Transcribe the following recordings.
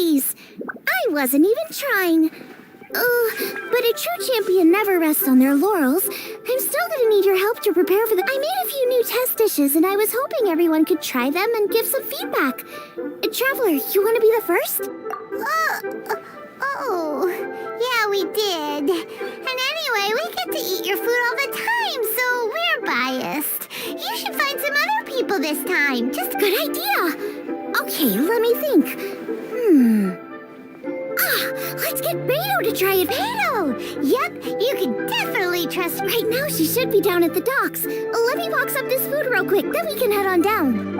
please. I wasn't even trying. But a true champion never rests on their laurels. I'm still gonna need your help to prepare for I made a few new test dishes, and I was hoping everyone could try them and give some feedback. Traveler, you want to be the first? Yeah, we did. And anyway, we get to eat your food all the time, so we're biased. You should find some other people this time. Just good idea. Okay, let me think. Let's get Beto to try it. Beto! Yep, you can definitely trust Right now, she should be down at the docks. Let me box up this food real quick, then we can head on down.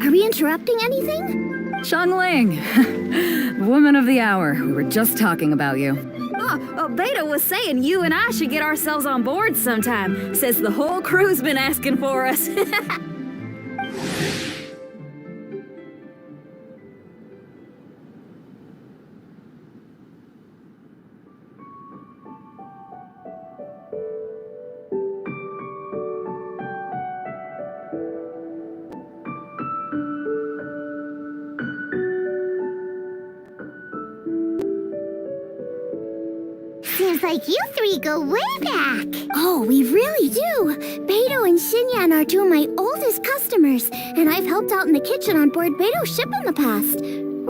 Are we interrupting anything? Xiangling, woman of the hour. We were just talking about you. Beta was saying you and I should get ourselves on board sometime. Says the whole crew's been asking for us. Seems like you three go way back. Oh, we really do. Beto and Xinyan are two of my oldest customers, and I've helped out in the kitchen on board Beto's ship in the past.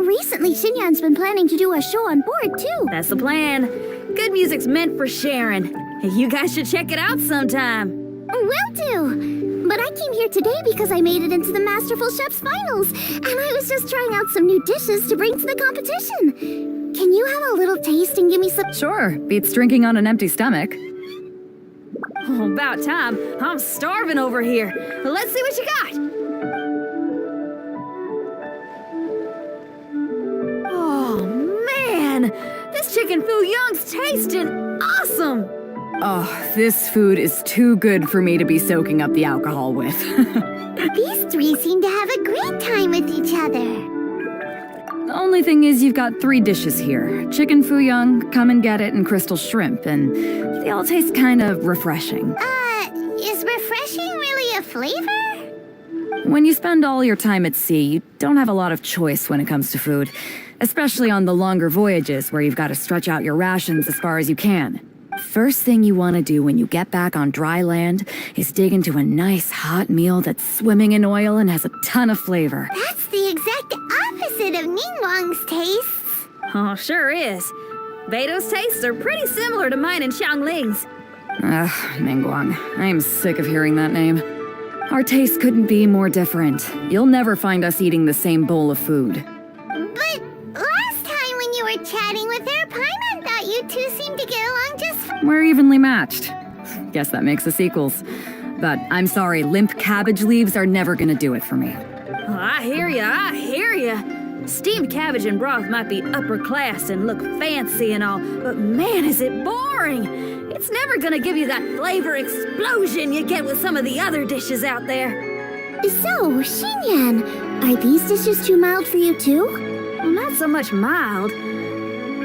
Recently, Xinyan's been planning to do a show on board, too. That's the plan. Good music's meant for sharing. You guys should check it out sometime. Will do. But I came here today because I made it into the Masterful Chef's finals, and I was just trying out some new dishes to bring to the competition. Can you have a little taste and give me some? Sure, beats drinking on an empty stomach. Oh, about time. I'm starving over here. Let's see what you got. Oh, man. This chicken fuyong's tasting awesome. Oh, this food is too good for me to be soaking up the alcohol with. These three seem to have a great time with each other. The only thing is you've got 3 dishes here. Chicken fuyong, come and get it, and crystal shrimp, and they all taste kind of refreshing. Is refreshing really a flavor? When you spend all your time at sea, you don't have a lot of choice when it comes to food, especially on the longer voyages where you've got to stretch out your rations as far as you can. First thing you want to do when you get back on dry land is dig into a nice hot meal that's swimming in oil and has a ton of flavor. That's the exact opposite of Ningguang's tastes. Oh, sure is. Beto's tastes are pretty similar to mine and Xiangling's. Ugh, Ningguang. I am sick of hearing that name. Our tastes couldn't be more different. You'll never find us eating the same bowl of food. But last time when you were chatting with her, Paimon thought you two seemed to get along just fine. We're evenly matched. Guess that makes us equals. But I'm sorry, limp cabbage leaves are never gonna do it for me. Oh, I hear ya. Steamed cabbage and broth might be upper class and look fancy and all, but man, is it boring! It's never gonna give you that flavor explosion you get with some of the other dishes out there. So, Xinyan, are these dishes too mild for you too? Well, not so much mild.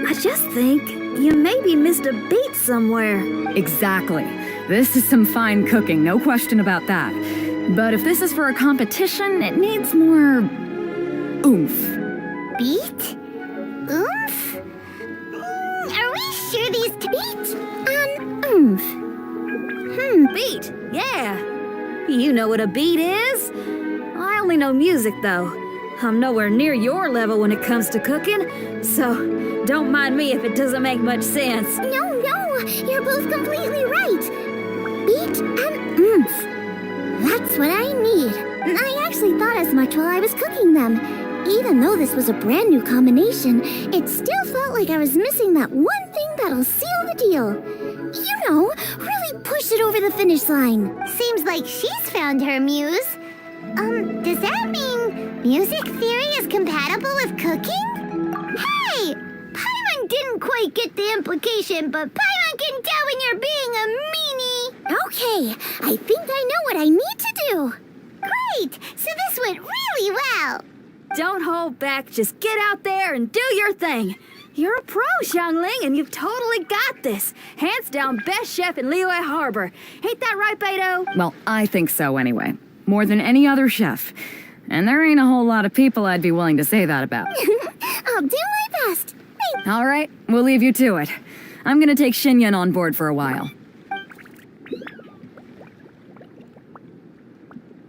I just think you maybe missed a beat somewhere. Exactly. This is some fine cooking, no question about that. But if this is for a competition, it needs more oomph. Beat? Oomph? Are we sure these beat and oomph? Beat, yeah. You know what a beat is. I only know music, though. I'm nowhere near your level when it comes to cooking, so don't mind me if it doesn't make much sense. No, you're both completely right. Beat and oomph. That's what I need. I actually thought as much while I was cooking them. Even though this was a brand new combination, it still felt like I was missing that one thing that'll seal the deal. You know, really push it over the finish line. Seems like she's found her muse. Does that mean music theory is compatible with cooking? Hey! Paimon didn't quite get the implication, but Paimon can tell when you're being a meanie. Okay, I think I know what I need to do. Great! So this went really well. Don't hold back. Just get out there and do your thing. You're a pro, Xiangling, and you've totally got this. Hands down, best chef in Liyue Harbor. Ain't that right, Beto? Well, I think so anyway. More than any other chef. And there ain't a whole lot of people I'd be willing to say that about. I'll do my best. Thanks. All right, we'll leave you to it. I'm gonna take Xinyan on board for a while.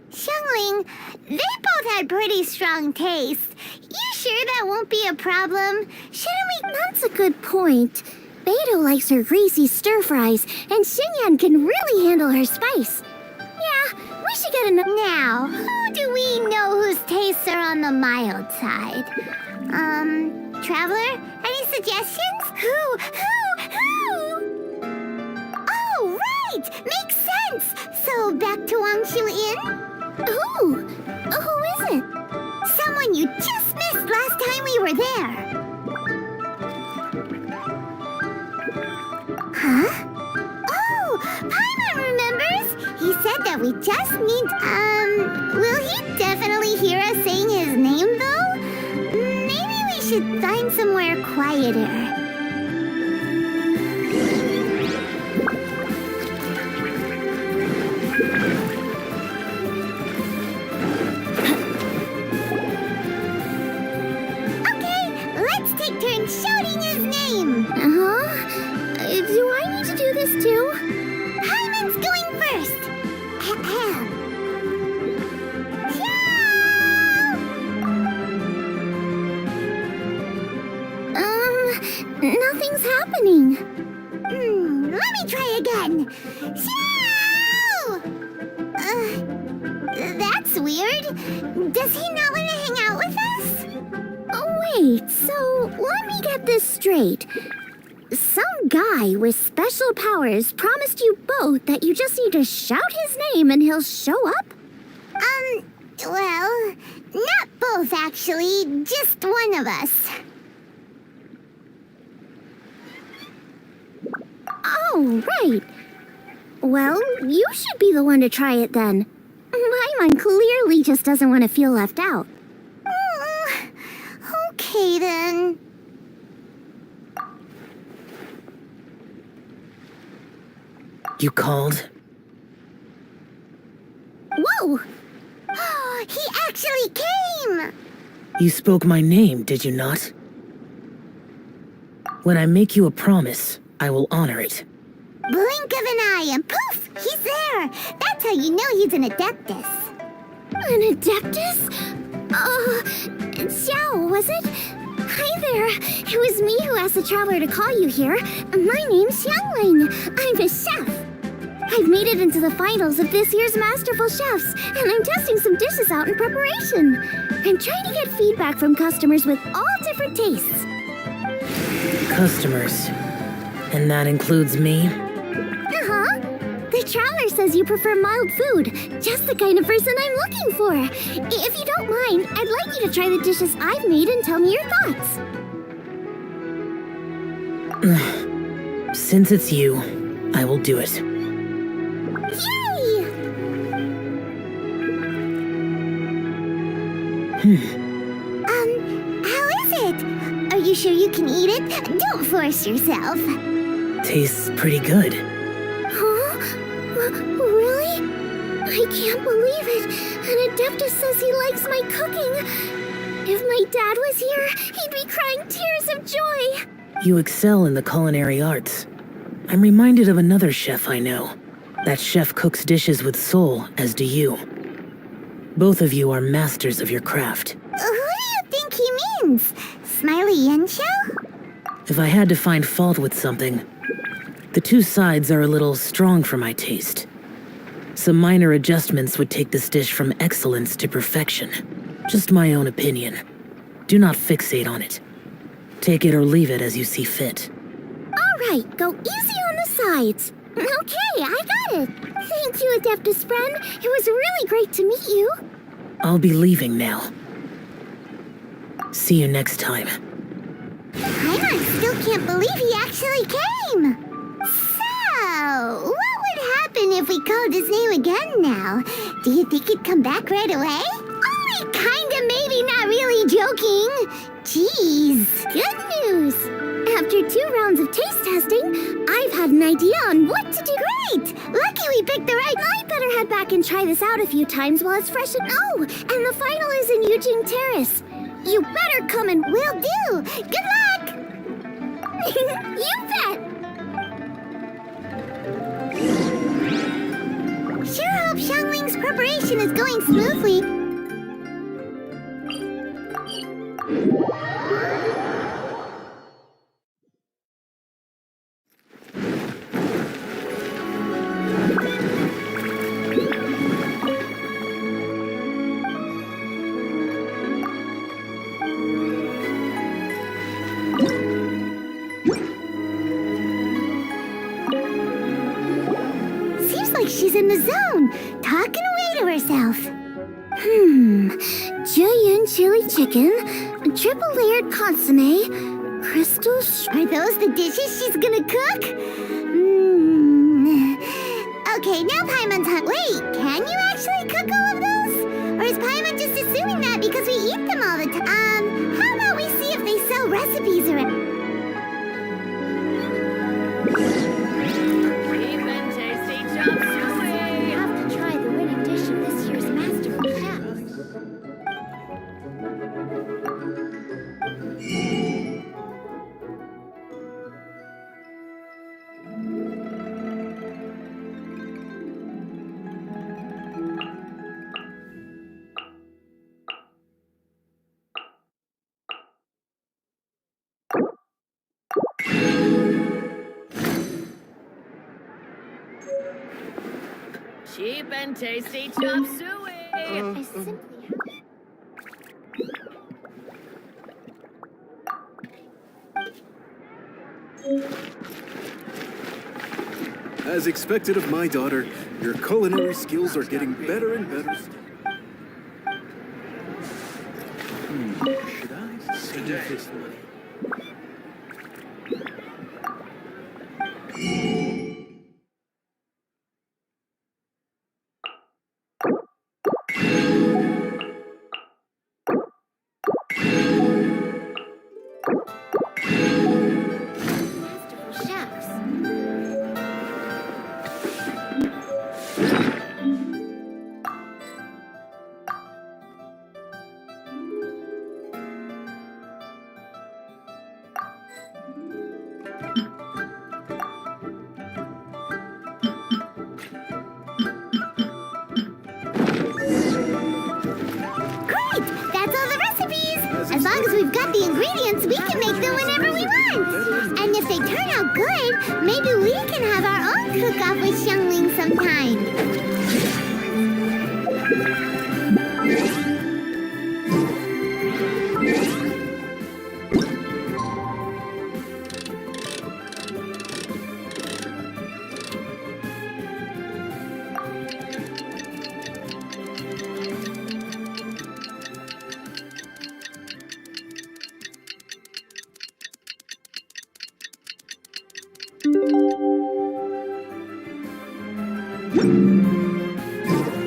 Xiangling, they both had pretty strong taste. You sure that won't be a problem? Shouldn't we... That's a good point. Beto likes her greasy stir-fries, and Xinyan can really handle her spice. Yeah, we should get another... Now, who do we know whose tastes are on the mild side? Traveler? Any suggestions? Who? Oh, right! Makes sense! So, back to Wangshu Inn? Who? Who is it? Someone you just missed last time we were there. Huh? Oh, Paimon remembers! He said that we just need, will he definitely hear us saying his name, though? Maybe we should find somewhere quieter. Shouting his name! Do I need to do this too? Paimon's going first! Ahem. Nothing's happening. Let me try again. That's weird. Does he not want to hang out with us? Oh, wait, so let me get this straight. Some guy with special powers promised you both that you just need to shout his name and he'll show up? Well, not both actually, just one of us. Oh, right. Well, you should be the one to try it then. Paimon clearly just doesn't want to feel left out. Okay then. You called? Whoa! He actually came! You spoke my name, did you not? When I make you a promise, I will honor it. Blink of an eye and poof! He's there! That's how you know he's an Adeptus. An Adeptus? Xiao, was it? Hi there. It was me who asked the traveler to call you here. My name's Xiangling. I'm a chef. I've made it into the finals of this year's Masterful Chefs, and I'm testing some dishes out in preparation. I'm trying to get feedback from customers with all different tastes. Customers. And that includes me? Uh-huh. The traveler says you prefer mild food, just the kind of person I'm looking for. If you don't mind, I'd like you to try the dishes I've made and tell me your thoughts. Since it's you, I will do it. Yay! How is it? Are you sure you can eat it? Don't force yourself. Tastes pretty good. Huh? Really? I can't believe it. An Adeptus says he likes my cooking. If my dad was here, he'd be crying tears of joy. You excel in the culinary arts. I'm reminded of another chef I know. That chef cooks dishes with soul, as do you. Both of you are masters of your craft. Who do you think he means? Smiley Yensho? If I had to find fault with something, the two sides are a little strong for my taste. Some minor adjustments would take this dish from excellence to perfection. Just my own opinion. Do not fixate on it. Take it or leave it as you see fit. All right, go easy on the sides. Okay, I got it. Thank you, Adeptus friend. It was really great to meet you. I'll be leaving now. See you next time. Paimon still can't believe he actually came. So, what would happen if we called his name again now? Do you think he'd come back right away? Only kinda, maybe, not really joking. Jeez. Good news! After 2 rounds of taste testing, I've had an idea on what to do. Great! Lucky we picked the right... I better head back and try this out a few times while it's fresh and... Oh, and the final is in Eugene Terrace. You better come and... Will do! Good luck! You bet! Sure hope Xiangling's preparation is going smoothly. Seems like she's in the zone, talking away to herself. Jueyun chili chicken, triple layered consomme, crystal Are those the dishes she's gonna cook? Okay, now Paimon's hungry. Wait, can you actually cook all of those? Or is Paimon just assuming that because we eat them all the time? How about we see if they sell recipes around? I have to try the winning dish of this year's Masterful chef. Cheap and tasty chop suey. I simply As expected of my daughter, your culinary skills are getting better and better. Should I save this money? Masterful chefs. Great! That's all the recipes! As long as we've got the ingredients, we can make them whenever we want! And if they turn out good, maybe we can have our own cook-off with Xiangling sometime.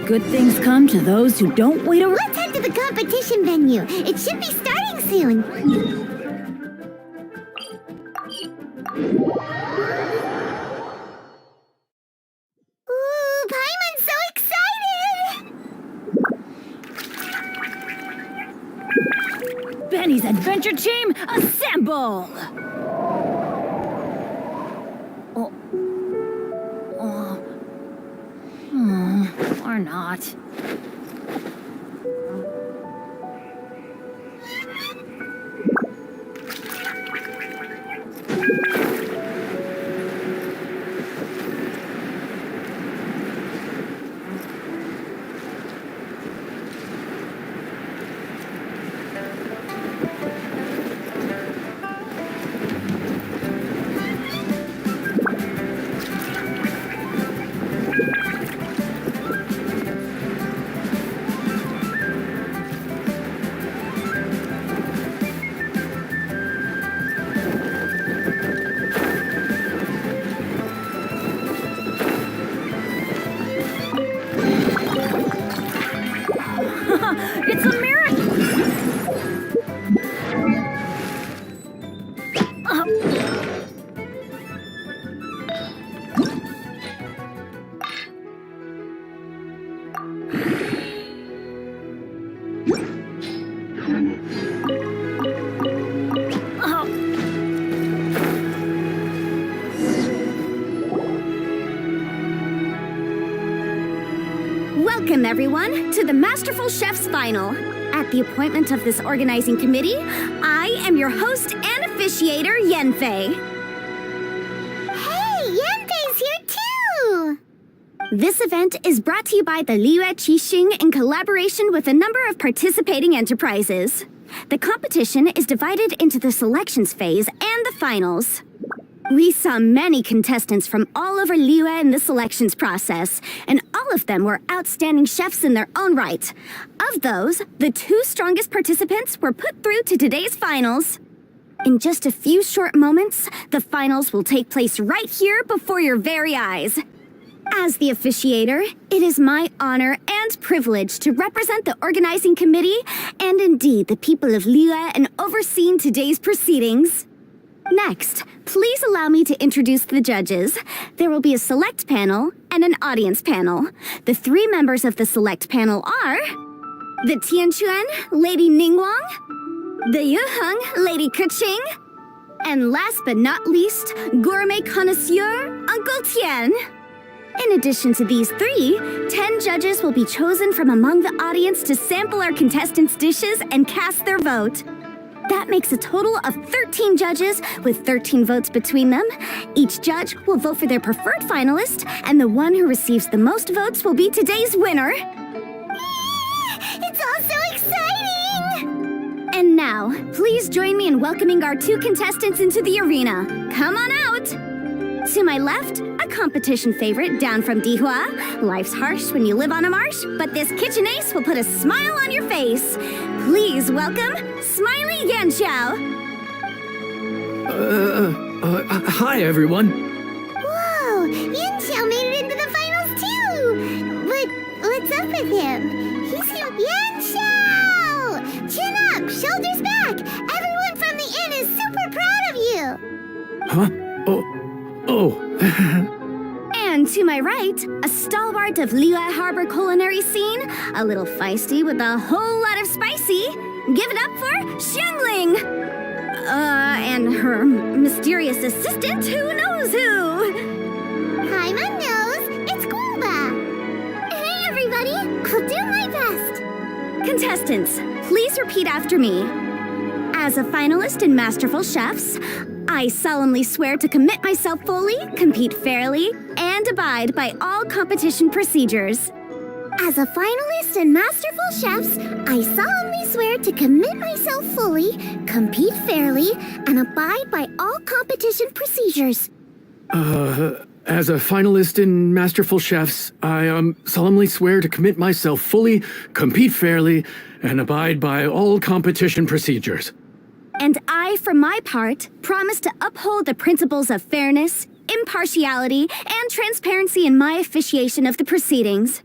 Good things come to those who don't wait around. Let's head to the competition venue. It should be starting soon. Ooh, Paimon's so excited! Benny's adventure team, assemble! Or not. everyone, to the Masterful Chef's Final. At the appointment of this organizing committee, I am your host and officiator, Yenfei. Hey, Yanfei's here too! This event is brought to you by the Liyue Qixing in collaboration with a number of participating enterprises. The competition is divided into the selections phase and the finals. We saw many contestants from all over Liyue in the selections process, and all of them were outstanding chefs in their own right. Of those, the 2 strongest participants were put through to today's finals. In just a few short moments, the finals will take place right here before your very eyes. As the officiator, it is my honor and privilege to represent the organizing committee and indeed the people of Liyue in overseeing today's proceedings. Next, please allow me to introduce the judges. There will be a select panel and an audience panel. The 3 members of the select panel are the Tianquan, Lady Ningguang, the Yuheng, Lady Keqing, and last but not least, gourmet connoisseur, Uncle Tian. In addition to these 3, 10 judges will be chosen from among the audience to sample our contestants' dishes and cast their vote. That makes a total of 13 judges with 13 votes between them. Each judge will vote for their preferred finalist, and the one who receives the most votes will be today's winner. It's all so exciting! And now, please join me in welcoming our 2 contestants into the arena. Come on out! To my left, a competition favorite down from Dihua. Life's harsh when you live on a marsh, but this kitchen ace will put a smile on your face. Please welcome Smiley Yanxiao. Hi everyone. Whoa, Yanxiao made it into the finals too! But what's up with him? He's here. Yanxiao! Chin up, shoulders back! Everyone from the inn is super proud of you! Huh? Oh. And to my right, a stalwart of Liyue Harbor culinary scene, a little feisty with a whole lot of spicy. Give it up for Xiangling! And her mysterious assistant, who knows who? Hi, my nose, it's Guoba! Hey everybody, I'll do my best. Contestants, please repeat after me. As a finalist in Masterful Chefs, I solemnly swear to commit myself fully, compete fairly, and abide by all competition procedures. As a finalist in Masterful Chefs, I solemnly swear to commit myself fully, compete fairly, and abide by all competition procedures. As a finalist in Masterful Chefs, I solemnly swear to commit myself fully, compete fairly, and abide by all competition procedures. And I, for my part, promise to uphold the principles of fairness, impartiality, and transparency in my officiation of the proceedings.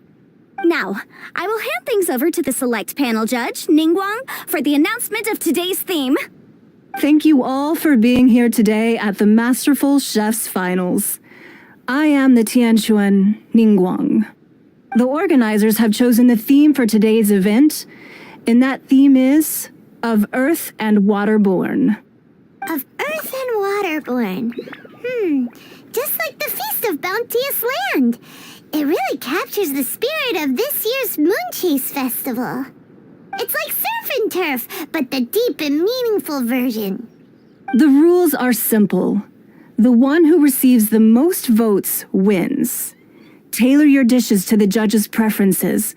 Now, I will hand things over to the select panel judge, Ningguang, for the announcement of today's theme. Thank you all for being here today at the Masterful Chef's Finals. I am the Tianquan Ningguang. The organizers have chosen the theme for today's event, and that theme is Of Earth and Waterborn. Of Earth and Waterborn. Just like the Feast of Bounteous Land. It really captures the spirit of this year's Moonchase Festival. It's like Surf and Turf, but the deep and meaningful version. The rules are simple. The one who receives the most votes wins. Tailor your dishes to the judges' preferences,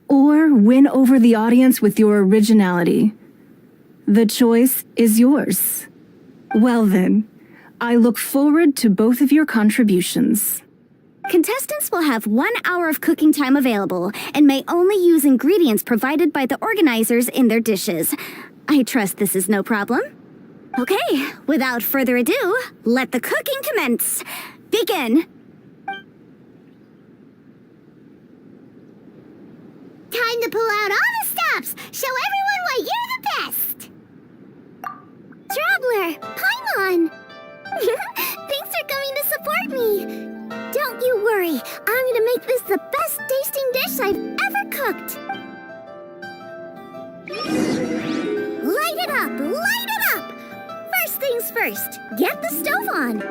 or win over the audience with your originality. The choice is yours. Well then, I look forward to both of your contributions. Contestants will have 1 hour of cooking time available and may only use ingredients provided by the organizers in their dishes. I trust this is no problem. Okay, without further ado, let the cooking commence. Begin. Time to pull out all the stops. Show everyone why you're the best. Traveler, Paimon! Thanks for coming to support me. Don't you worry, I'm gonna make this the best tasting dish I've ever cooked. Light it up, light it up! First things first, get the stove on.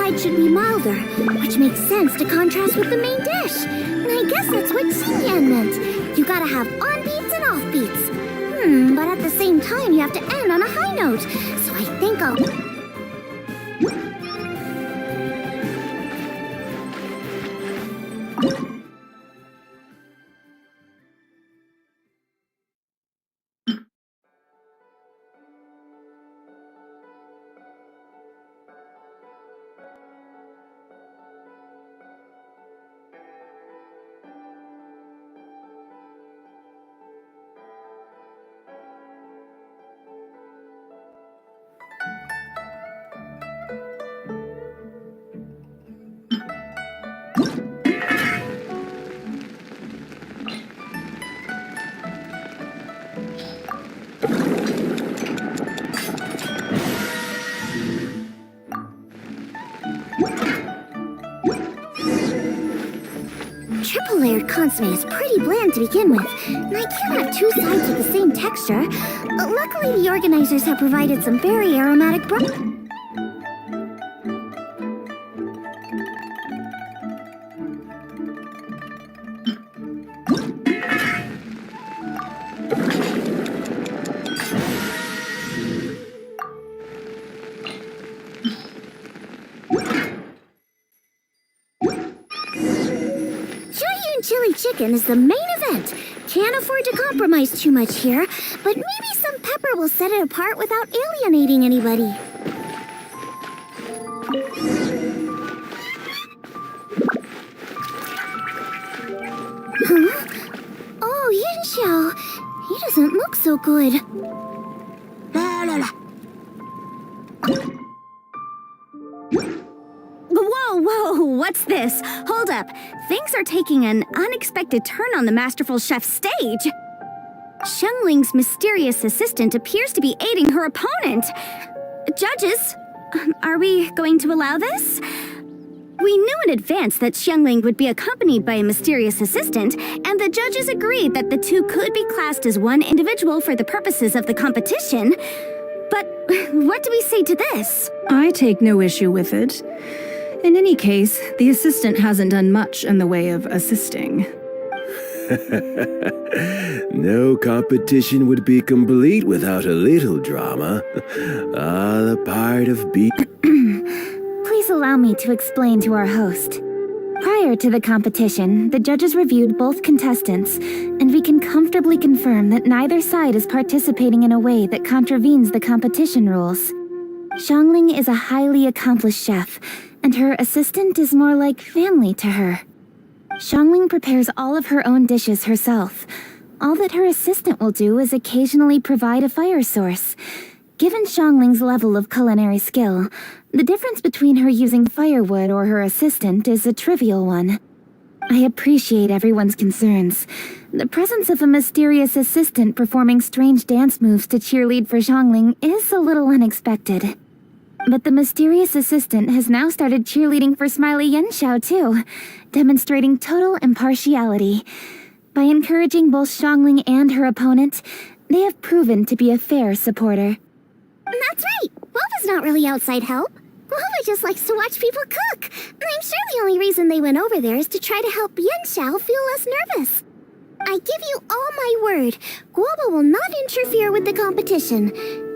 side should be milder, which makes sense to contrast with the main dish. And I guess that's what Xinyan meant. You gotta have on beats and off beats. But at the same time, you have to end on a high note. So I think I'll... Triple-layered consomme is pretty bland to begin with, and I can't have two sides with the same texture. Luckily, the organizers have provided some very aromatic broth. Chili chicken is the main event. Can't afford to compromise too much here, but maybe some pepper will set it apart without alienating anybody. Huh? Oh, Yanxiao. He doesn't look so good. Whoa, what's this? Hold up. Things are taking an unexpected turn on the Masterful Chef's stage. Xiangling's mysterious assistant appears to be aiding her opponent. Judges, are we going to allow this? We knew in advance that Xiangling would be accompanied by a mysterious assistant, and the judges agreed that the two could be classed as one individual for the purposes of the competition. But what do we say to this? I take no issue with it. In any case, the assistant hasn't done much in the way of assisting. No competition would be complete without a little drama. All a part of Please allow me to explain to our host. Prior to the competition, the judges reviewed both contestants, and we can comfortably confirm that neither side is participating in a way that contravenes the competition rules. Xiangling is a highly accomplished chef, and her assistant is more like family to her. Xiangling prepares all of her own dishes herself. All that her assistant will do is occasionally provide a fire source. Given Xiangling's level of culinary skill, the difference between her using firewood or her assistant is a trivial one. I appreciate everyone's concerns. The presence of a mysterious assistant performing strange dance moves to cheerlead for Xiangling is a little unexpected. But the mysterious assistant has now started cheerleading for Smiley Yanxiao too, demonstrating total impartiality. By encouraging both Xiangling and her opponent, they have proven to be a fair supporter. That's right! Boba's not really outside help. Boba just likes to watch people cook. I'm sure the only reason they went over there is to try to help Yanxiao feel less nervous. I give you all my word, Guoba will not interfere with the competition.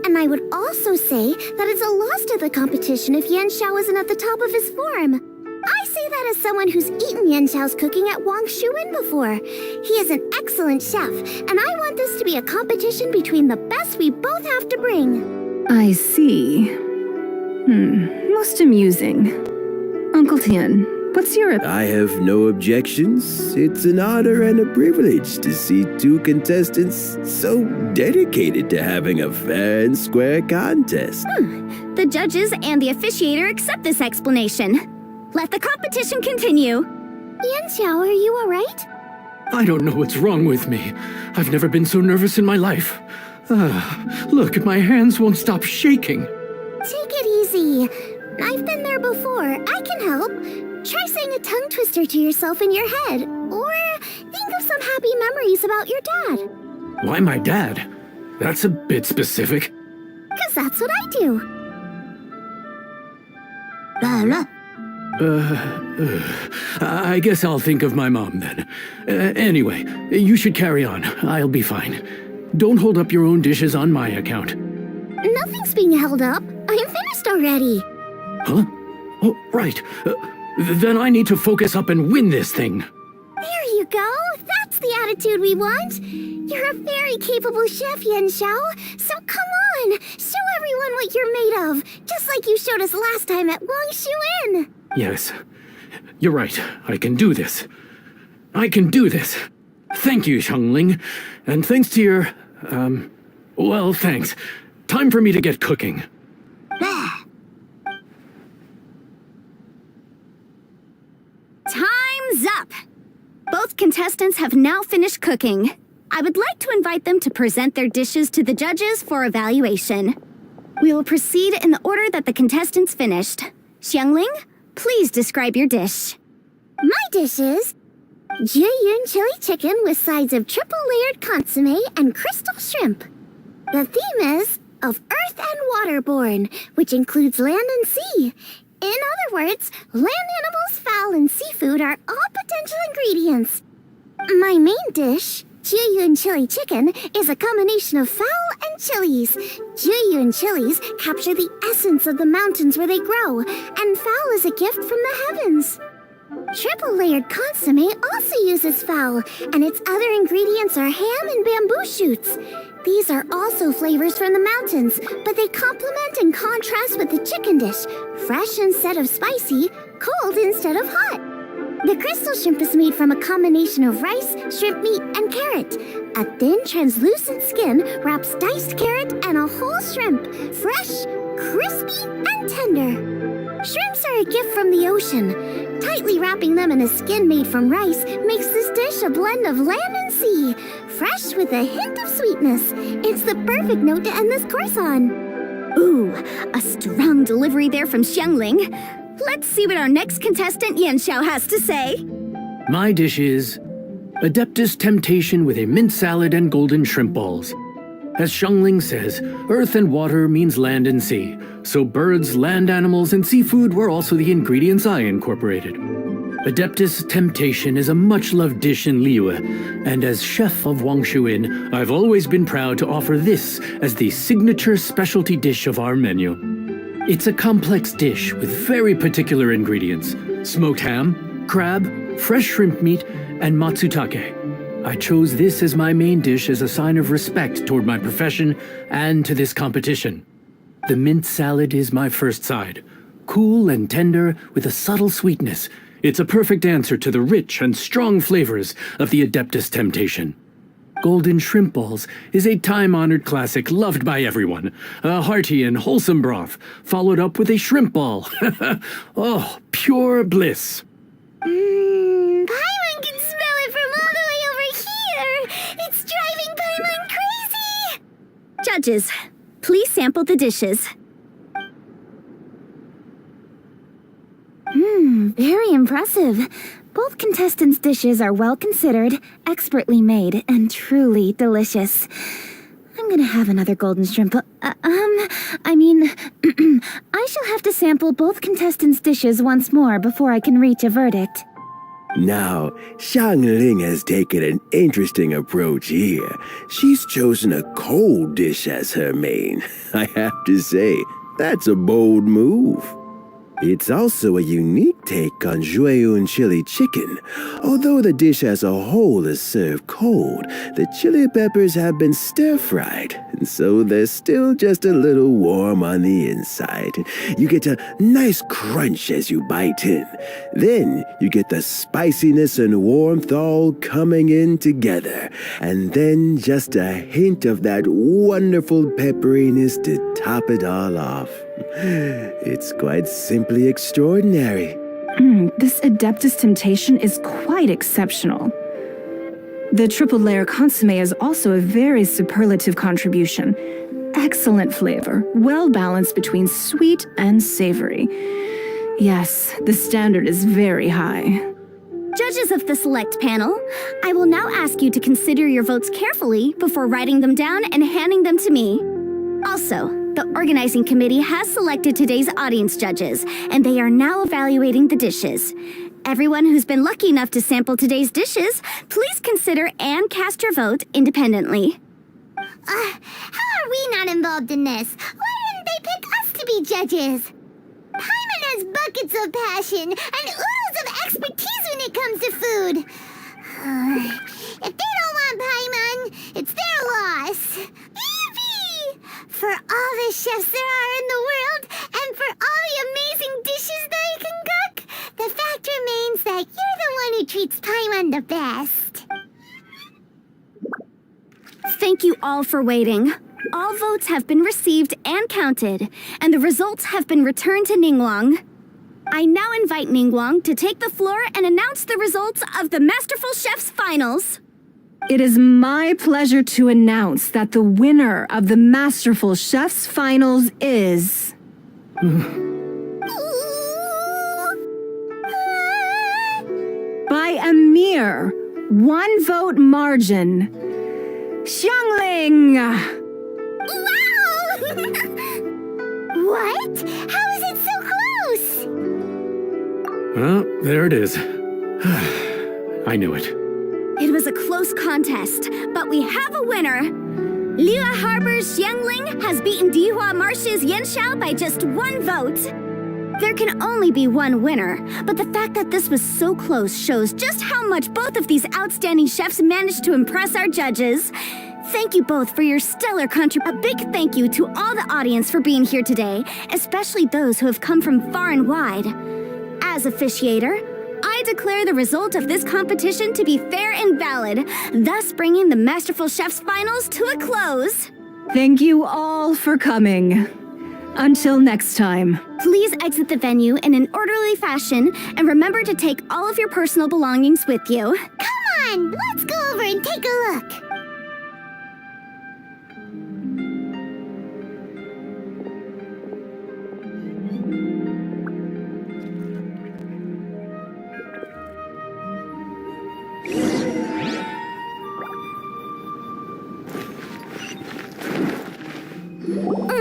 And I would also say that it's a loss to the competition if Yanxiao isn't at the top of his form. I say that as someone who's eaten Yanxiao's cooking at Wang Shuin before. He is an excellent chef, and I want this to be a competition between the best we both have to bring. I see. Most amusing. Uncle Tian, what's your... I have no objections. It's an honor and a privilege to see two contestants so dedicated to having a fair and square contest. The judges and the officiator accept this explanation. Let the competition continue. Yanxiao, are you alright? I don't know what's wrong with me. I've never been so nervous in my life. Look, my hands won't stop shaking. Take it easy. I've been there before. I can help. Try saying a tongue twister to yourself in your head. Or think of some happy memories about your dad. Why my dad? That's a bit specific. 'Cause that's what I do. I guess I'll think of my mom then. Anyway, you should carry on. I'll be fine. Don't hold up your own dishes on my account. Nothing's being held up. I'm finished already. Huh? Oh, right. Then I need to focus up and win this thing. There you go. That's the attitude we want. You're a very capable chef, Yen Xiao. So come on, show everyone what you're made of, just like you showed us last time at Wang Shuin. Yes, you're right. I can do this. I can do this. Thank you, Xiangling. And thanks to your, well, thanks. Time for me to get cooking. Time's up! Both contestants have now finished cooking. I would like to invite them to present their dishes to the judges for evaluation. We will proceed in the order that the contestants finished. Xiangling, please describe your dish. My dish is Jiyun chili chicken with sides of triple-layered consommé and crystal shrimp. The theme is of earth and waterborne, which includes land and sea. In other words, land animals, fowl, and seafood are all potential ingredients. My main dish, Jiyun chili chicken, is a combination of fowl and chilies. Jiyun chilies capture the essence of the mountains where they grow, and fowl is a gift from the heavens. Triple-layered consommé also uses fowl, and its other ingredients are ham and bamboo shoots. These are also flavors from the mountains, but they complement and contrast with the chicken dish, fresh instead of spicy, cold instead of hot. The crystal shrimp is made from a combination of rice, shrimp meat, and carrot. A thin, translucent skin wraps diced carrot and a whole shrimp, fresh, crispy, and tender. Shrimps are a gift from the ocean. Tightly wrapping them in a skin made from rice makes this dish a blend of land and sea, fresh with a hint of sweetness. It's the perfect note to end this course on. Ooh, a strong delivery there from Xiangling. Let's see what our next contestant Yen Xiao has to say. My dish is Adeptus Temptation with a mint salad and golden shrimp balls. As Xiangling says, earth and water means land and sea, so birds, land animals, and seafood were also the ingredients I incorporated. Adeptus Temptation is a much-loved dish in Liyue, and as chef of Wang Shuin, I've always been proud to offer this as the signature specialty dish of our menu. It's a complex dish with very particular ingredients: smoked ham, crab, fresh shrimp meat, and matsutake. I chose this as my main dish as a sign of respect toward my profession and to this competition. The mint salad is my first side. Cool and tender with a subtle sweetness, it's a perfect answer to the rich and strong flavors of the Adeptus Temptation. Golden shrimp balls is a time-honored classic loved by everyone. A hearty and wholesome broth, followed up with a shrimp ball. Oh, pure bliss. Paimon can smell it from all the way over here. It's driving Paimon crazy. Judges, please sample the dishes. Very impressive. Both contestants' dishes are well considered, expertly made, and truly delicious. I'm gonna have another golden shrimp. I shall have to sample both contestants' dishes once more before I can reach a verdict. Now, Xiangling has taken an interesting approach here. She's chosen a cold dish as her main. I have to say, that's a bold move. It's also a unique take on Jiyun chili chicken. Although the dish as a whole is served cold, the chili peppers have been stir-fried, and so they're still just a little warm on the inside. You get a nice crunch as you bite in. Then you get the spiciness and warmth all coming in together, and then just a hint of that wonderful pepperiness to top it all off. It's quite simply extraordinary. This Adeptus Temptation is quite exceptional. The triple layer consommé is also a very superlative contribution. Excellent flavor, well balanced between sweet and savory. Yes, the standard is very high. Judges of the select panel, I will now ask you to consider your votes carefully before writing them down and handing them to me. Also, The organizing committee has selected today's audience judges, and they are now evaluating the dishes. Everyone who's been lucky enough to sample today's dishes, please consider and cast your vote independently. How are we not involved in this? Why didn't they pick us to be judges? Paimon has buckets of passion and oodles of expertise when it comes to food. If they don't want Paimon, it's their loss. Yippee! For all the chefs there are in the world, and for all the amazing dishes they can cook, the fact remains that you're the one who treats Paimon the best. Thank you all for waiting. All votes have been received and counted, and the results have been returned to Ningguang. I now invite Ningguang to take the floor and announce the results of the Masterful Chef's Finals. It is my pleasure to announce that the winner of the Masterful Chef's Finals is... by a mere 1 vote margin, Xiangling! Wow! What? How is it so close? Well, there it is. I knew it. It was a close contest, but we have a winner. Liyue Harbor's Xiangling has beaten Dihua Marsh's Yanxiao by just 1 vote. There can only be one winner, but the fact that this was so close shows just how much both of these outstanding chefs managed to impress our judges. Thank you both for your stellar contribution. A big thank you to all the audience for being here today, especially those who have come from far and wide. As officiator, I declare the result of this competition to be fair and valid, thus bringing the Masterful Chef's Finals to a close. Thank you all for coming. Until next time. Please exit the venue in an orderly fashion, and remember to take all of your personal belongings with you. Come on, let's go over and take a look.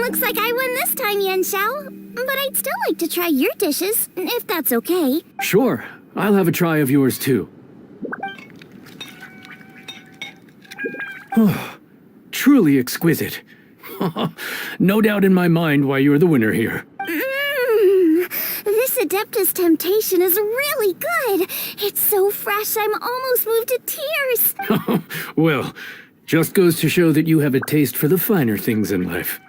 Looks like I won this time, Yanxiao. But I'd still like to try your dishes, if that's okay. Sure, I'll have a try of yours too. Oh, truly exquisite. No doubt in my mind why you're the winner here. This Adeptus Temptation is really good. It's so fresh, I'm almost moved to tears. Well, just goes to show that you have a taste for the finer things in life.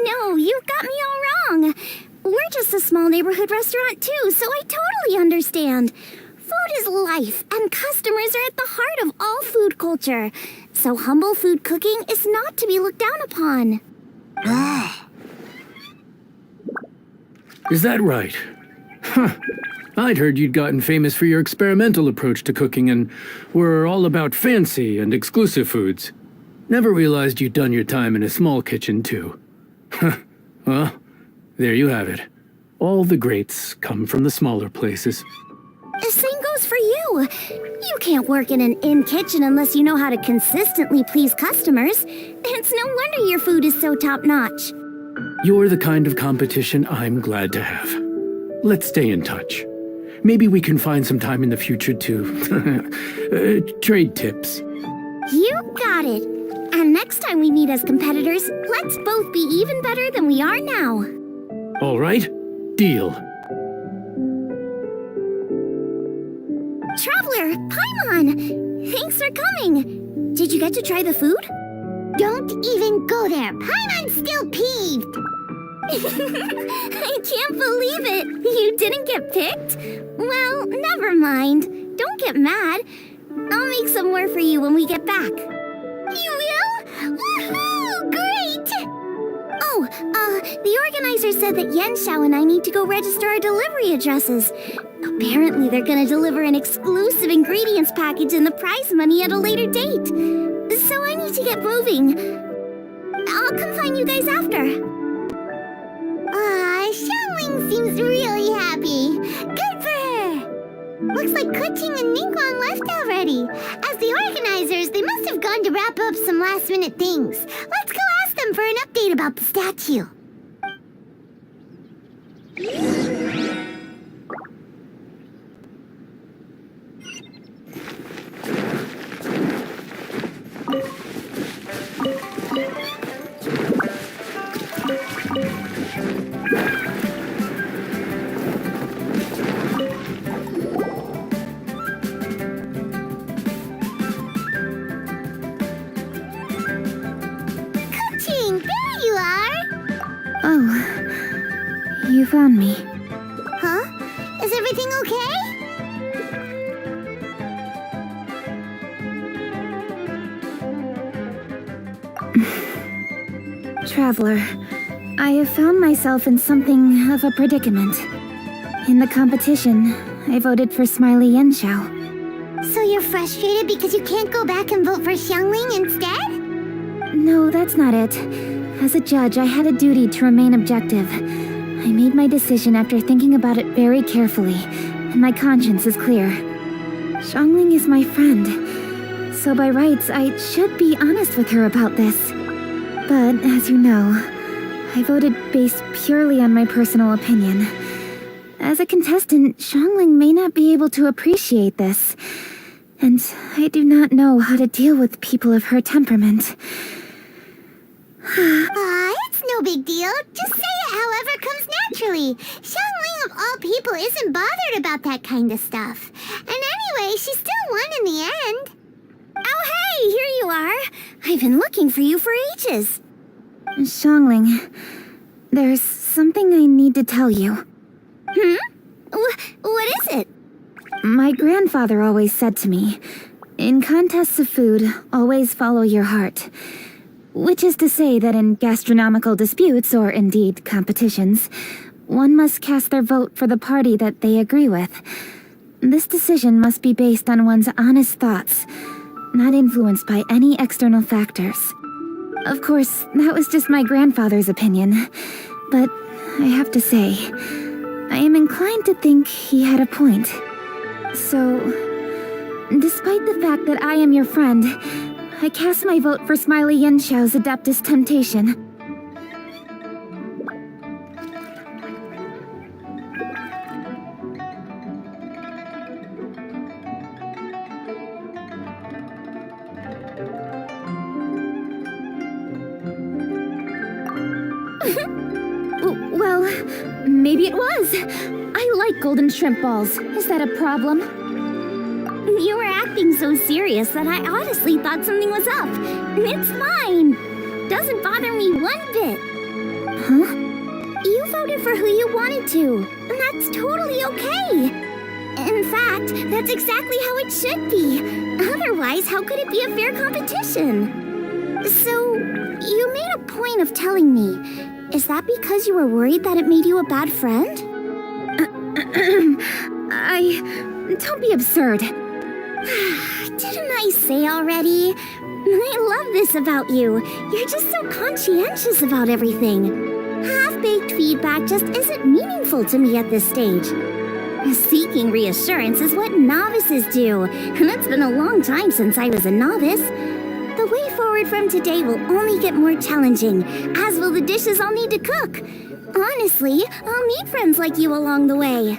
No, you've got me all wrong. We're just a small neighborhood restaurant too, so I totally understand. Food is life, and customers are at the heart of all food culture. So humble food cooking is not to be looked down upon. Is that right? Huh. I'd heard you'd gotten famous for your experimental approach to cooking and were all about fancy and exclusive foods. Never realized you'd done your time in a small kitchen, too. Well, there you have it. All the greats come from the smaller places. The same goes for you. You can't work in an inn kitchen unless you know how to consistently please customers. It's no wonder your food is so top-notch. You're the kind of competition I'm glad to have. Let's stay in touch. Maybe we can find some time in the future to trade tips. You got it. And next time we meet as competitors, let's both be even better than we are now. All right, deal. Traveler, Paimon! Thanks for coming. Did you get to try the food? Don't even go there. Paimon's still peeved. I can't believe it. You didn't get picked? Well, never mind. Don't get mad. I'll make some more for you when we get back. You will? Woohoo! Great! Oh, the organizer said that Yanxiao and I need to go register our delivery addresses. Apparently they're gonna deliver an exclusive ingredients package and the prize money at a later date. So I need to get moving. I'll come find you guys after. Xiangling seems really happy. Good for her. Looks like Kuching and Ningguang left already. As the organizers, they must have gone to wrap up some last-minute things. Let's go ask them him for an update about the statue. Coaching, there you are! Oh, you found me. Huh? Is everything okay? Traveler, I have found myself in something of a predicament. In the competition, I voted for Smiley Yenshao. So you're frustrated because you can't go back and vote for Xiangling instead? No, that's not it. As a judge, I had a duty to remain objective. I made my decision after thinking about it very carefully, and my conscience is clear. Xiangling is my friend, so by rights, I should be honest with her about this. But, as you know, I voted based purely on my personal opinion. As a contestant, Xiangling may not be able to appreciate this, and I do not know how to deal with people of her temperament. It's no big deal. Just say it however comes naturally. Xiangling of all people isn't bothered about that kind of stuff. And anyway, she still won in the end. Oh, hey, here you are. I've been looking for you for ages. Xiangling, there's something I need to tell you. What is it? My grandfather always said to me, in contests of food, always follow your heart. Which is to say that in gastronomical disputes, or indeed competitions, one must cast their vote for the party that they agree with. This decision must be based on one's honest thoughts, not influenced by any external factors. Of course, that was just my grandfather's opinion, but I have to say, I am inclined to think he had a point. So, despite the fact that I am your friend, I cast my vote for Smiley Yenshao's Adeptus Temptation. Well, maybe it was. I like golden shrimp balls. Is that a problem? You were acting so serious that I honestly thought something was up. It's fine. Doesn't bother me one bit. Huh? You voted for who you wanted to, and that's totally okay. In fact, that's exactly how it should be. Otherwise, how could it be a fair competition? So, you made a point of telling me. Is that because you were worried that it made you a bad friend? Don't be absurd. Didn't I say already? I love this about you. You're just so conscientious about everything. Half-baked feedback just isn't meaningful to me at this stage. Seeking reassurance is what novices do, and it's been a long time since I was a novice. The way forward from today will only get more challenging, as will the dishes I'll need to cook. Honestly, I'll meet friends like you along the way.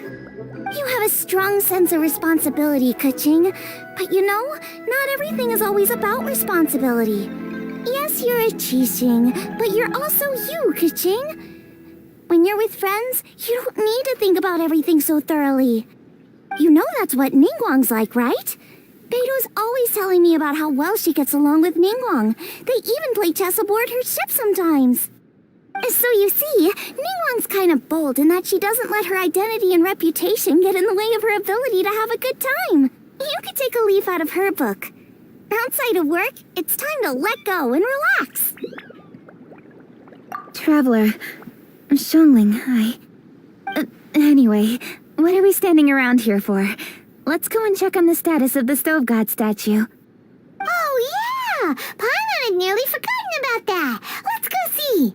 You have a strong sense of responsibility, Ka-ching. But you know, not everything is always about responsibility. Yes, you're a Chi-ching, but you're also you, Ka-ching. When you're with friends, you don't need to think about everything so thoroughly. You know that's what Ningguang's like, right? Beto's always telling me about how well she gets along with Ningguang. They even play chess aboard her ship sometimes. So you see, Ningguang's kind of bold in that she doesn't let her identity and reputation get in the way of her ability to have a good time. You could take a leaf out of her book. Outside of work, it's time to let go and relax. Traveler, Xiangling, anyway, what are we standing around here for? Let's go and check on the status of the Stove God statue. Oh, yeah! Paimon had nearly forgotten about that. Let's go see.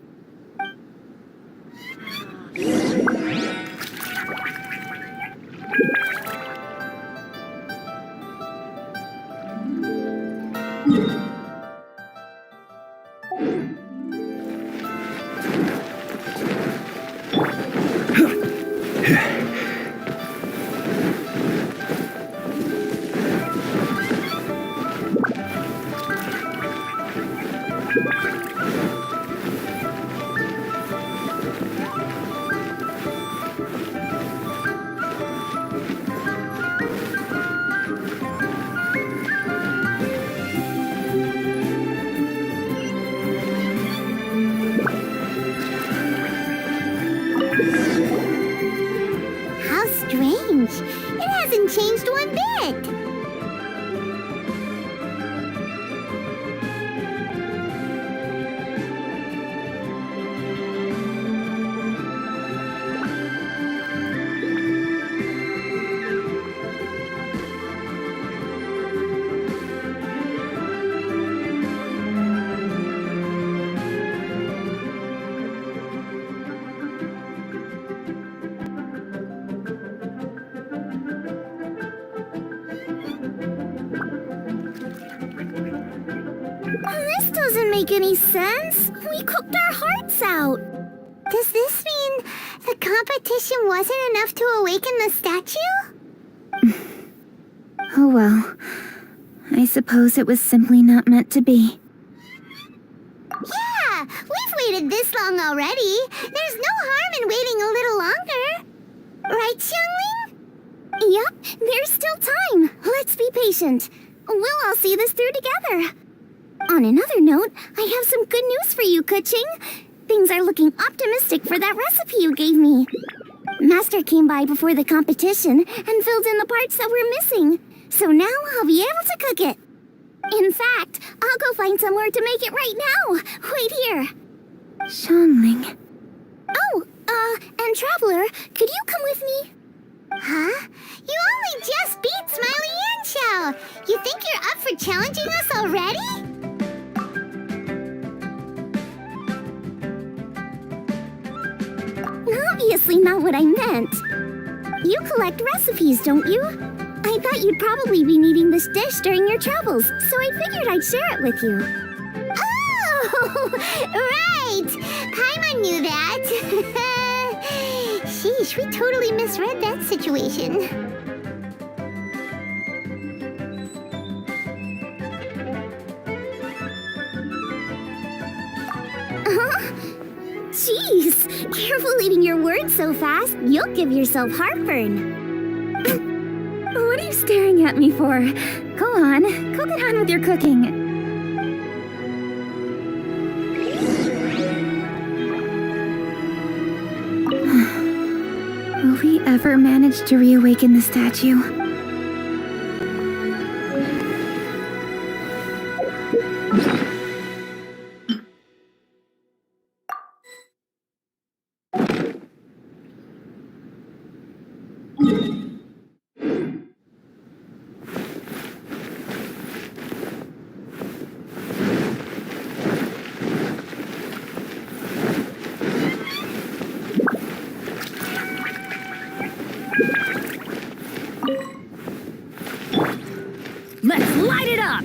doesn't make any sense. We cooked our hearts out. Does this mean the competition wasn't enough to awaken the statue? Oh well. I suppose it was simply not meant to be. Yeah, we've waited this long already. There's no harm in waiting a little longer. Right, Xiangling? Yep, there's still time. Let's be patient. We'll all see this through together. On another note, I have some good news for you, Kuching. Things are looking optimistic for that recipe you gave me. Master came by before the competition and filled in the parts that were missing. So now I'll be able to cook it. In fact, I'll go find somewhere to make it right now. Wait here. Xiangling. Oh, and Traveler, could you come with me? Huh? You only just beat Smiley Yanxiao. You think you're up for challenging us already? Obviously not what I meant. You collect recipes, don't you? I thought you'd probably be needing this dish during your travels, so I figured I'd share it with you. Oh, right! Paimon knew that. Sheesh, we totally misread that situation. Jeez, careful eating your words so fast. You'll give yourself heartburn. What are you staring at me for? Go on, go get on with your cooking. Will we ever manage to reawaken the statue? Let's light it up!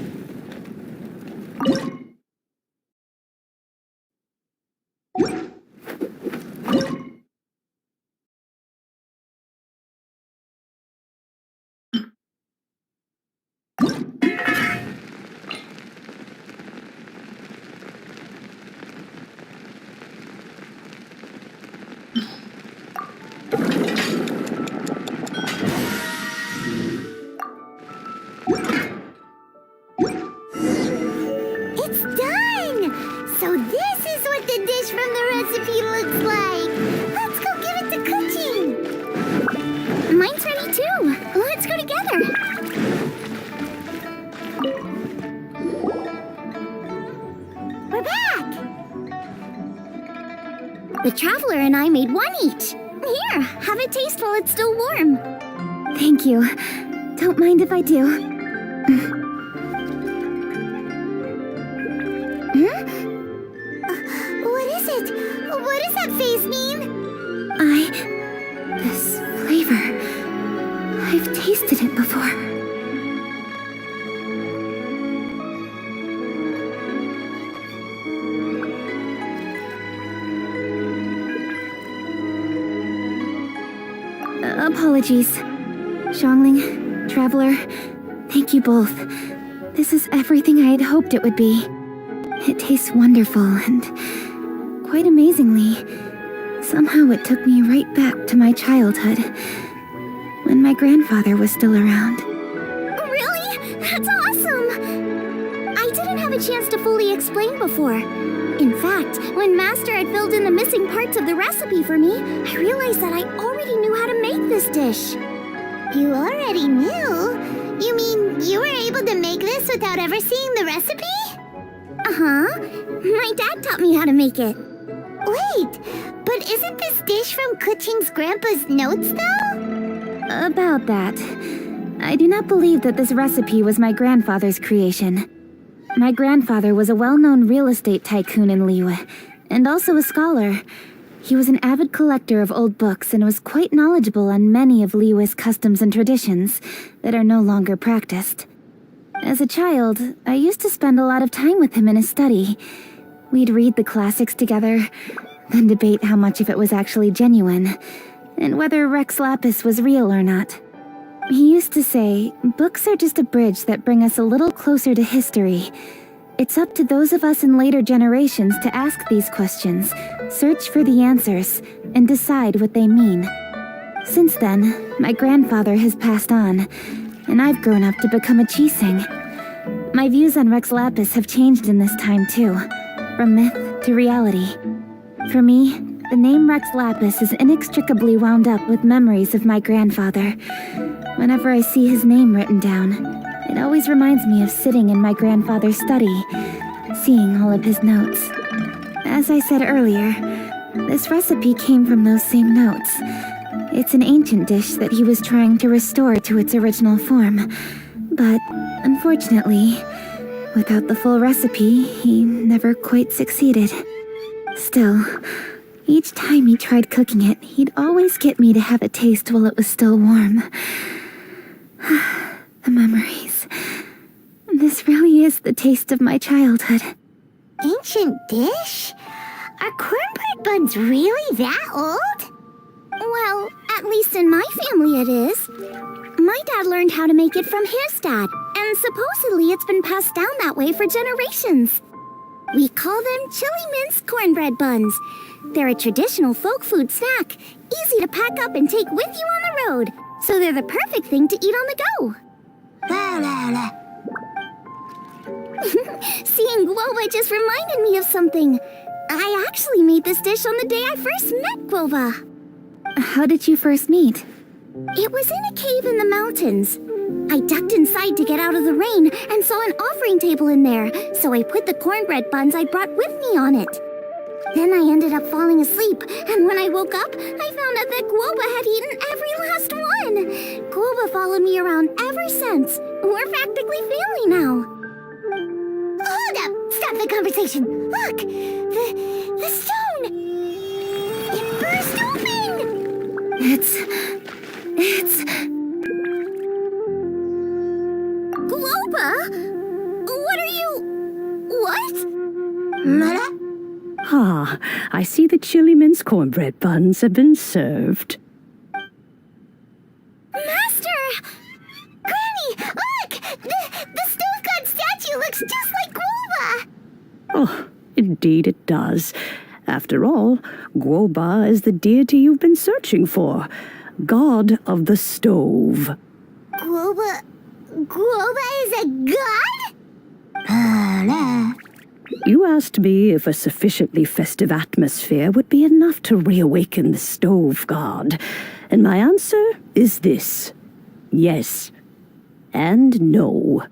It's done! So this is what the dish from the recipe looks like. Let's go give it to Kuching. Mine's ready too. Let's go together. We're back! The Traveler and I made one each. Here, have a taste while it's still warm. Thank you. Don't mind if I do. What is it? What does that face mean? This flavor. I've tasted it before. Apologies. Xiangling, Traveler, thank you both. This is everything I had hoped it would be. It tastes wonderful and, quite amazingly, somehow it took me right back to my childhood, when my grandfather was still around. Really? That's awesome! I didn't have a chance to fully explain before. In fact, when Master had filled in the missing parts of the recipe for me, I realized that I already knew how to make this dish. You already knew? You mean you were able to make this without ever seeing the recipe? Uh-huh. My dad taught me how to make it. Wait, but isn't this dish from Kuching's grandpa's notes, though? About that. I do not believe that this recipe was my grandfather's creation. My grandfather was a well-known real estate tycoon in Liyue, and also a scholar. He was an avid collector of old books and was quite knowledgeable on many of Liyue's customs and traditions that are no longer practiced. As a child, I used to spend a lot of time with him in his study. We'd read the classics together, then debate how much of it was actually genuine, and whether Rex Lapis was real or not. He used to say, books are just a bridge that bring us a little closer to history. It's up to those of us in later generations to ask these questions, search for the answers, and decide what they mean. Since then, my grandfather has passed on, and I've grown up to become a Chiseng. My views on Rex Lapis have changed in this time too, from myth to reality. For me, the name Rex Lapis is inextricably wound up with memories of my grandfather. Whenever I see his name written down, it always reminds me of sitting in my grandfather's study, seeing all of his notes. As I said earlier, this recipe came from those same notes. It's an ancient dish that he was trying to restore to its original form. But, unfortunately, without the full recipe, he never quite succeeded. Still, each time he tried cooking it, he'd always get me to have a taste while it was still warm. The memories. This really is the taste of my childhood. Ancient dish? Are cornbread buns really that old? Well, at least in my family it is. My dad learned how to make it from his dad, and supposedly it's been passed down that way for generations. We call them chili mince cornbread buns. They're a traditional folk food snack, easy to pack up and take with you on the road, so they're the perfect thing to eat on the go. La la la. Seeing guava just reminded me of something. I actually made this dish on the day I first met Guava. How did you first meet? It was in a cave in the mountains. I ducked inside to get out of the rain and saw an offering table in there, so I put the cornbread buns I brought with me on it. Then I ended up falling asleep, and when I woke up, I found out that Guava had eaten every last one. Guava followed me around ever since. We're practically family now. Hold up! Stop the conversation! Look! The stone! It burst open! It's... Guava? What are you... What? Mother? Ah, I see the chili mince cornbread buns have been served. Master! Granny, look! The stove god statue looks just like Guava! Oh, indeed it does. After all, Guoba is the deity you've been searching for, god of the stove. Guava is a god? You asked me if a sufficiently festive atmosphere would be enough to reawaken the stove god, and my answer is this: yes and no.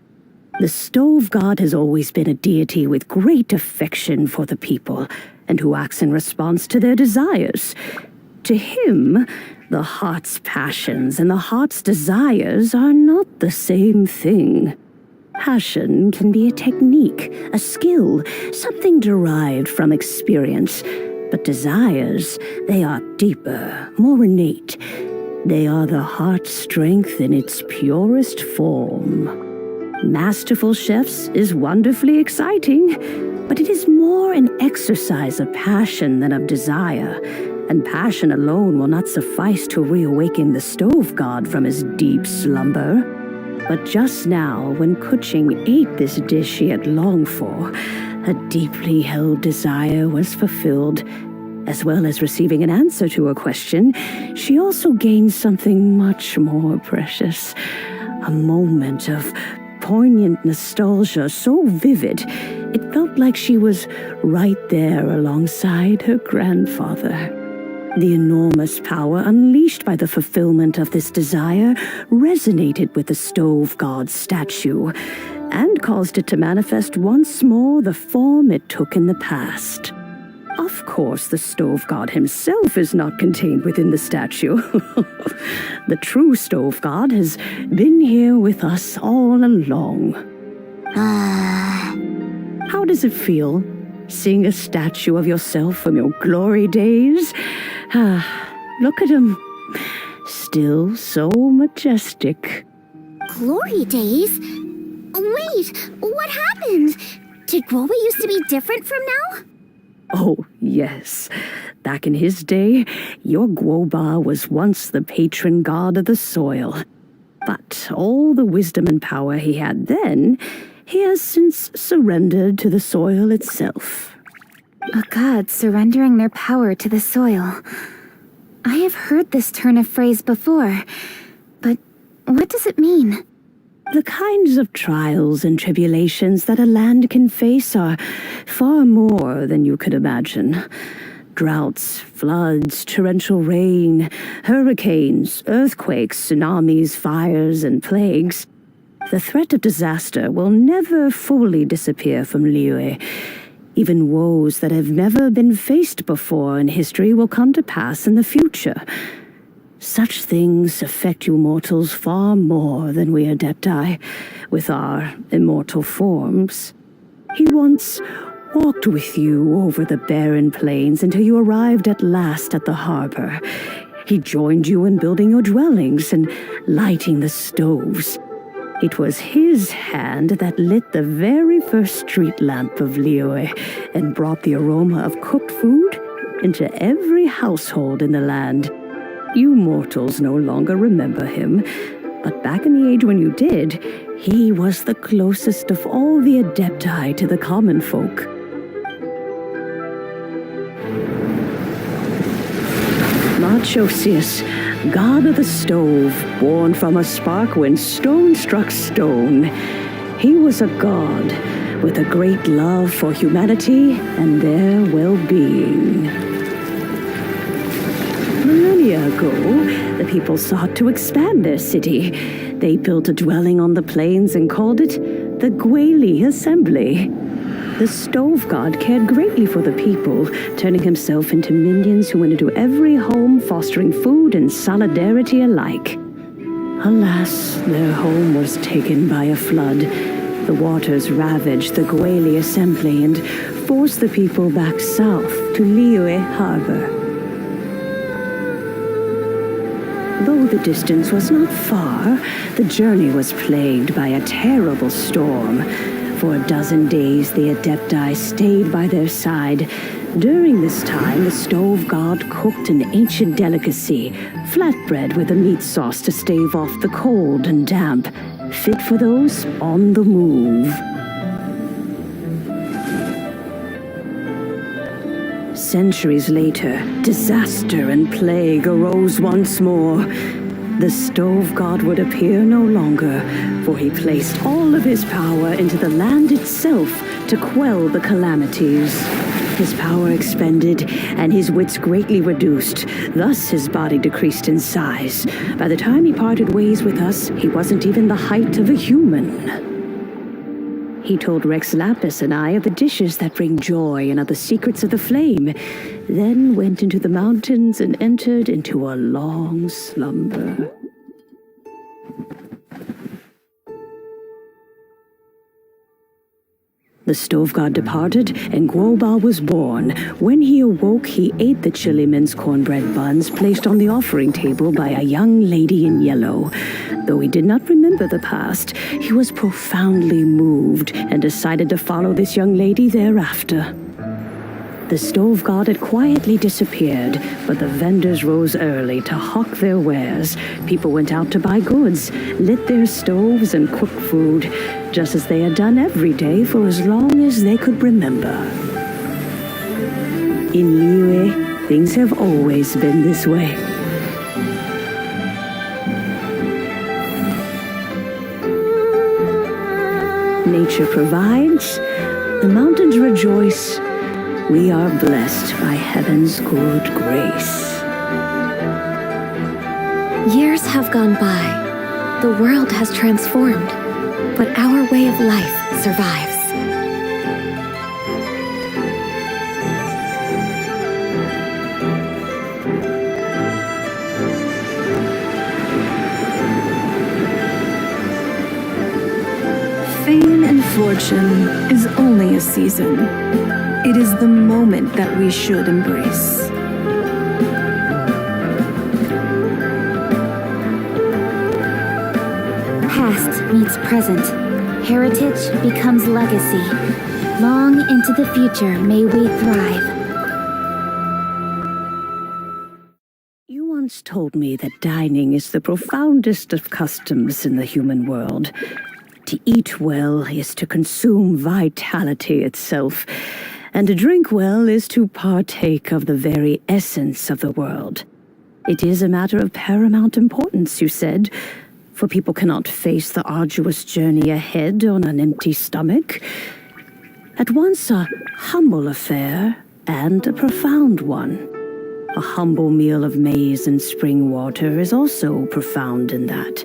The stove god has always been a deity with great affection for the people, and who acts in response to their desires. To him, the heart's passions and the heart's desires are not the same thing. Passion can be a technique, a skill, something derived from experience. But desires, they are deeper, more innate. They are the heart's strength in its purest form. Masterful chefs is wonderfully exciting, but it is more an exercise of passion than of desire, and passion alone will not suffice to reawaken the stove god from his deep slumber. But just now, when Kuching ate this dish she had longed for, a deeply held desire was fulfilled. As well as receiving an answer to a question, she also gained something much more precious. A moment of poignant nostalgia so vivid, it felt like she was right there alongside her grandfather. The enormous power unleashed by the fulfillment of this desire resonated with the stove god's statue, and caused it to manifest once more the form it took in the past. Of course, the stove god himself is not contained within the statue. The true stove god has been here with us all along. How does it feel, seeing a statue of yourself from your glory days? Look at him. Still so majestic. Glory days? Wait, what happened? Did Guoba used to be different from now? Oh, yes. Back in his day, your Guoba was once the patron god of the soil. But all the wisdom and power he had then, he has since surrendered to the soil itself. A god surrendering their power to the soil. I have heard this turn of phrase before, but what does it mean? The kinds of trials and tribulations that a land can face are far more than you could imagine. Droughts, floods, torrential rain, hurricanes, earthquakes, tsunamis, fires, and plagues. The threat of disaster will never fully disappear from Liyue. Even woes that have never been faced before in history will come to pass in the future. Such things affect you mortals far more than we Adepti, with our immortal forms. He once walked with you over the barren plains until you arrived at last at the harbor. He joined you in building your dwellings and lighting the stoves. It was his hand that lit the very first street lamp of Liyue and brought the aroma of cooked food into every household in the land. You mortals no longer remember him, but back in the age when you did, he was the closest of all the Adepti to the common folk. Marchosius, god of the stove, born from a spark when stone struck stone. He was a god with a great love for humanity and their well-being. Millennia ago, the people sought to expand their city. They built a dwelling on the plains and called it the Gweli Assembly. The stove god cared greatly for the people, turning himself into minions who went into every home, fostering food and solidarity alike. Alas, their home was taken by a flood. The waters ravaged the Gweli Assembly and forced the people back south to Liyue Harbor. Though the distance was not far, the journey was plagued by a terrible storm. For a dozen days, the Adepti stayed by their side. During this time, the stove god cooked an ancient delicacy, flatbread with a meat sauce to stave off the cold and damp, fit for those on the move. Centuries later, disaster and plague arose once more. The stove god would appear no longer, for he placed all of his power into the land itself to quell the calamities. His power expended, and his wits greatly reduced. Thus his body decreased in size. By the time he parted ways with us, he wasn't even the height of a human. He told Rex Lapis and I of the dishes that bring joy and of the secrets of the flame, then went into the mountains and entered into a long slumber. The stove god departed, and Guoba was born. When he awoke, he ate the chili mince cornbread buns placed on the offering table by a young lady in yellow. Though he did not remember the past, he was profoundly moved and decided to follow this young lady thereafter. The stove god had quietly disappeared, but the vendors rose early to hawk their wares. People went out to buy goods, lit their stoves, and cooked food, just as they had done every day for as long as they could remember. In Liyue, things have always been this way. Nature provides, the mountains rejoice. We are blessed by heaven's good grace. Years have gone by. The world has transformed, but our way of life survives. Fame and fortune is only a season. It is the moment that we should embrace. Past meets present. Heritage becomes legacy. Long into the future may we thrive. You once told me that dining is the profoundest of customs in the human world. To eat well is to consume vitality itself, and to drink well is to partake of the very essence of the world. It is a matter of paramount importance, you said, for people cannot face the arduous journey ahead on an empty stomach. At once a humble affair and a profound one. A humble meal of maize and spring water is also profound in that.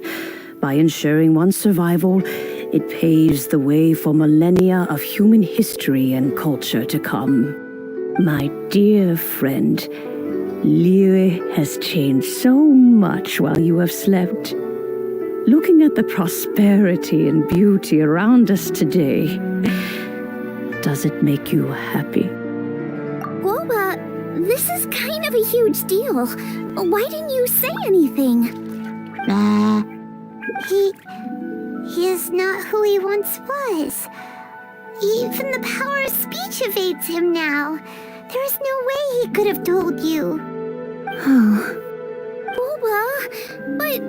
By ensuring one's survival, it paves the way for millennia of human history and culture to come. My dear friend, Liyue has changed so much while you have slept. Looking at the prosperity and beauty around us today, does it make you happy? Guoba, this is kind of a huge deal. Why didn't you say anything? He is not who he once was. Even the power of speech evades him now. There is no way he could have told you. Oh. Guoba, but...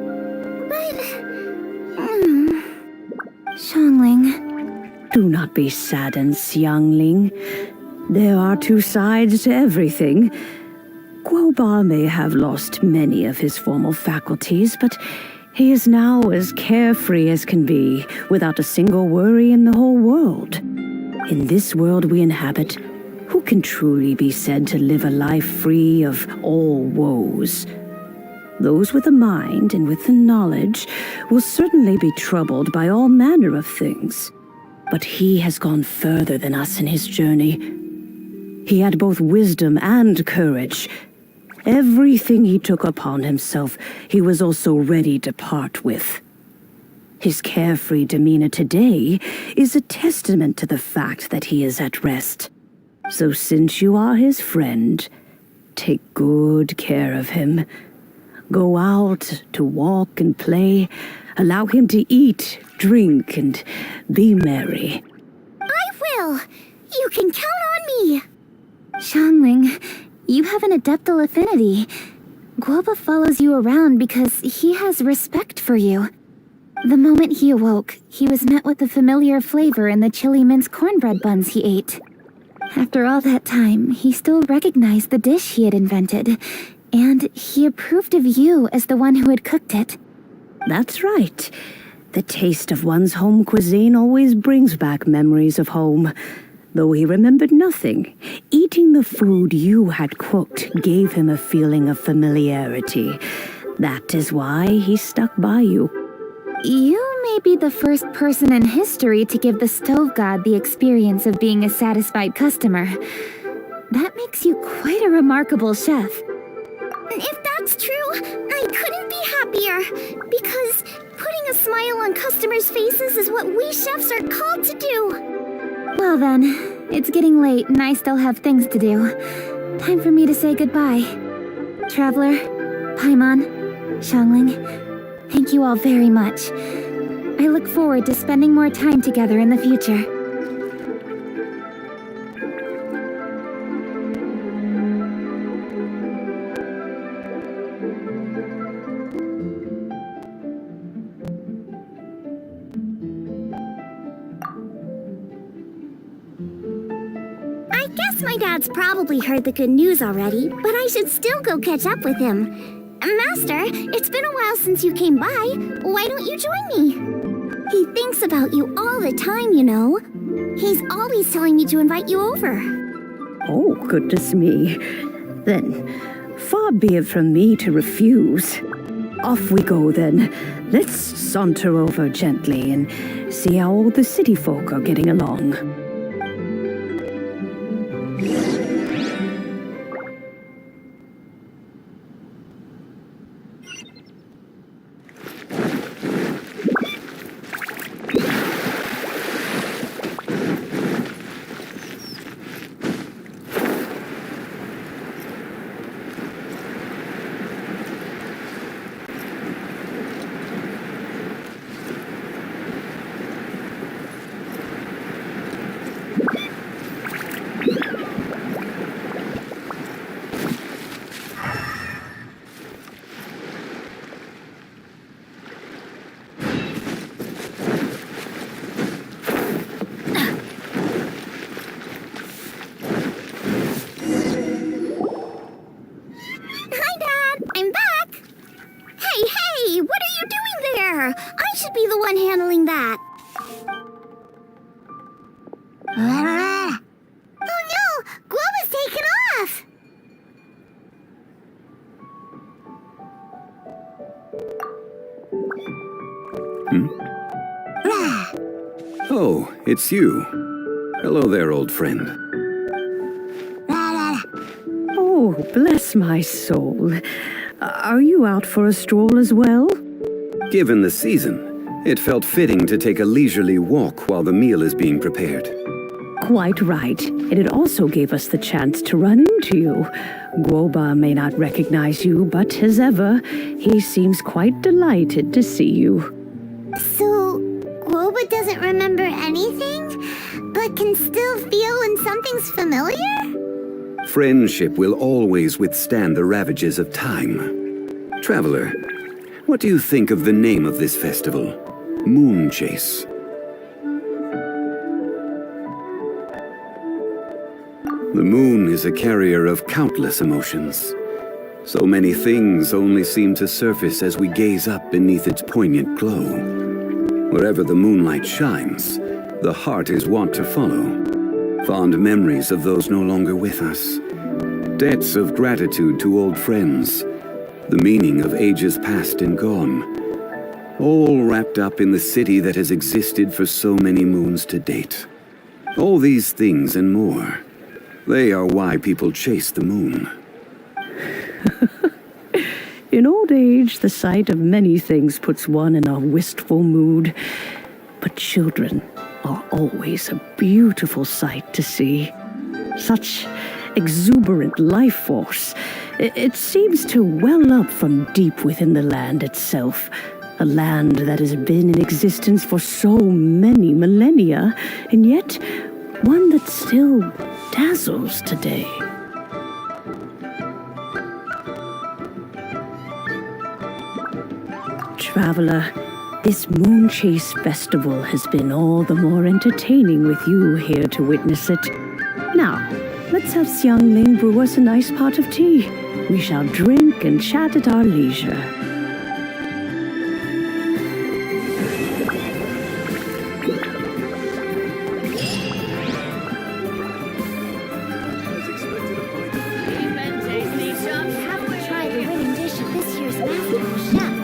Xiangling. Do not be saddened, Xiangling. There are two sides to everything. Guoba may have lost many of his formal faculties, but he is now as carefree as can be, without a single worry in the whole world. In this world we inhabit, who can truly be said to live a life free of all woes? Those with the mind and with the knowledge will certainly be troubled by all manner of things. But he has gone further than us in his journey. He had both wisdom and courage. Everything he took upon himself, he was also ready to part with. His carefree demeanor today is a testament to the fact that he is at rest. So since you are his friend, take good care of him. Go out to walk and play. Allow him to eat, drink, and be merry. I will! You can count on me! Xiangling, you have an adeptal affinity. Guoba follows you around because he has respect for you. The moment he awoke, he was met with the familiar flavor in the chili mince cornbread buns he ate. After all that time, he still recognized the dish he had invented, and he approved of you as the one who had cooked it. That's right. The taste of one's home cuisine always brings back memories of home. Though he remembered nothing, eating the food you had cooked gave him a feeling of familiarity. That is why he stuck by you. You may be the first person in history to give the stove god the experience of being a satisfied customer. That makes you quite a remarkable chef. If that's true, I couldn't be happier. Because putting a smile on customers' faces is what we chefs are called to do. Well then, it's getting late and I still have things to do. Time for me to say goodbye. Traveler, Paimon, Xiangling, thank you all very much. I look forward to spending more time together in the future. I guess my dad's probably heard the good news already, but I should still go catch up with him. Master, it's been a while since you came by. Why don't you join me? He thinks about you all the time, you know. He's always telling me to invite you over. Oh, goodness me. Then, far be it from me to refuse. Off we go then. Let's saunter over gently and see how all the city folk are getting along. Oh, it's you. Hello there, old friend. Oh, bless my soul. Are you out for a stroll as well? Given the season, it felt fitting to take a leisurely walk while the meal is being prepared. Quite right. And it also gave us the chance to run into you. Guoba may not recognize you, but as ever, he seems quite delighted to see you. So, Guoba doesn't remember anything, but can still feel when something's familiar? Friendship will always withstand the ravages of time. Traveler, what do you think of the name of this festival? Moon Chase. The moon is a carrier of countless emotions. So many things only seem to surface as we gaze up beneath its poignant glow. Wherever the moonlight shines, the heart is wont to follow. Fond memories of those no longer with us. Debts of gratitude to old friends. The meaning of ages past and gone. All wrapped up in the city that has existed for so many moons to date. All these things and more. They are why people chase the moon. In old age, the sight of many things puts one in a wistful mood. But children are always a beautiful sight to see. Such exuberant life force. It seems to well up from deep within the land itself. A land that has been in existence for so many millennia, and yet one that still dazzles today. Traveler, this Moon Chase Festival has been all the more entertaining with you here to witness it. Now, let's have Xiangling brew us a nice pot of tea. We shall drink and chat at our leisure. Try the winning dish of this year's Masterful chef.